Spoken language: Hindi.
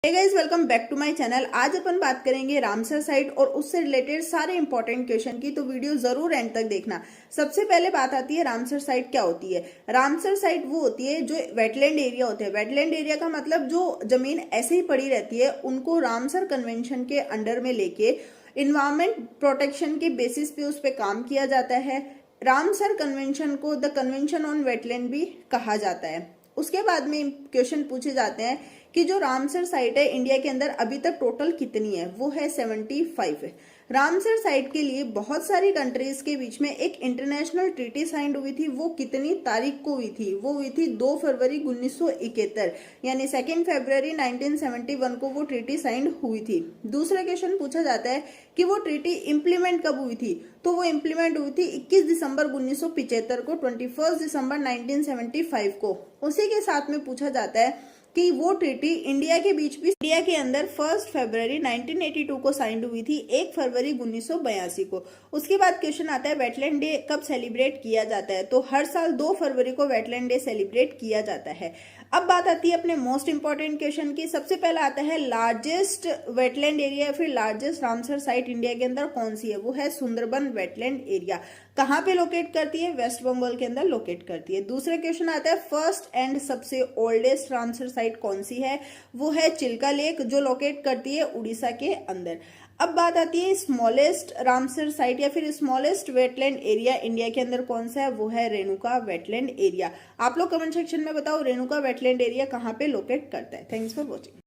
Hey guys, welcome back to my channel. आज अपन बात करेंगे रामसर साइट और उससे रिलेटेड सारे इंपॉर्टेंट क्वेश्चन की, तो वीडियो जरूर एंड तक देखना। सबसे पहले बात आती है रामसर साइट क्या होती है। रामसर साइट वो होती है जो वेटलैंड एरिया होते हैं। वेटलैंड एरिया का मतलब जो जमीन ऐसे ही पड़ी रहती है उनको रामसर कन्वेंशन के अंडर में लेके इन्वायरमेंट प्रोटेक्शन के बेसिस पे उस पर काम किया जाता है। रामसर कन्वेंशन को द कन्वेंशन ऑन वेटलैंड भी कहा जाता है। उसके बाद में क्वेश्चन पूछे जाते हैं कि जो रामसर साइट है इंडिया के अंदर अभी तक टोटल कितनी है, वो है 75 है। रामसर साइट के लिए बहुत सारी कंट्रीज के बीच में एक इंटरनेशनल ट्रीटी साइन हुई थी। वो कितनी तारीख को हुई थी? वो हुई थी 2 फरवरी 1971, यानी 2 फरवरी 1971 को वो ट्रीटी साइन हुई थी। दूसरा क्वेश्चन पूछा जाता है कि वो ट्रीटी इंप्लीमेंट कब हुई थी, तो वो इंप्लीमेंट हुई थी 21 दिसंबर 1975 को, 21 दिसंबर 1975 को। उसी के साथ में पूछा जाता है कि वो ट्रीटी इंडिया के बीच भी इंडिया के अंदर 1 फरवरी 1982 को साइन हुई थी, 1 फरवरी 1982 को। उसके बाद क्वेश्चन आता है वेटलैंड डे कब सेलिब्रेट किया जाता है, तो हर साल 2 फरवरी को वेटलैंड डे सेलिब्रेट किया जाता है। अब बात आती है अपने मोस्ट इंपॉर्टेंट क्वेश्चन की। सबसे पहला आता है लार्जेस्ट वेटलैंड एरिया या फिर लार्जेस्ट रामसर साइट इंडिया के अंदर कौन सी है, वो है सुंदरबन वेटलैंड एरिया। कहाँ पे लोकेट करती है? वेस्ट बंगाल के अंदर लोकेट करती है। दूसरा क्वेश्चन आता है फर्स्ट एंड सबसे ओल्डेस्ट रामसर साइट कौन सी है, वो है चिल्का लेक, जो लोकेट करती है उड़ीसा के अंदर। अब बात आती है स्मॉलेस्ट रामसर साइट या फिर स्मॉलेस्ट वेटलैंड एरिया इंडिया के अंदर कौन सा है, वो है रेणुका वेटलैंड एरिया। आप लोग कमेंट सेक्शन में बताओ रेणुका वेटलैंड एरिया कहाँ पे लोकेट करता है। Thanks for watching.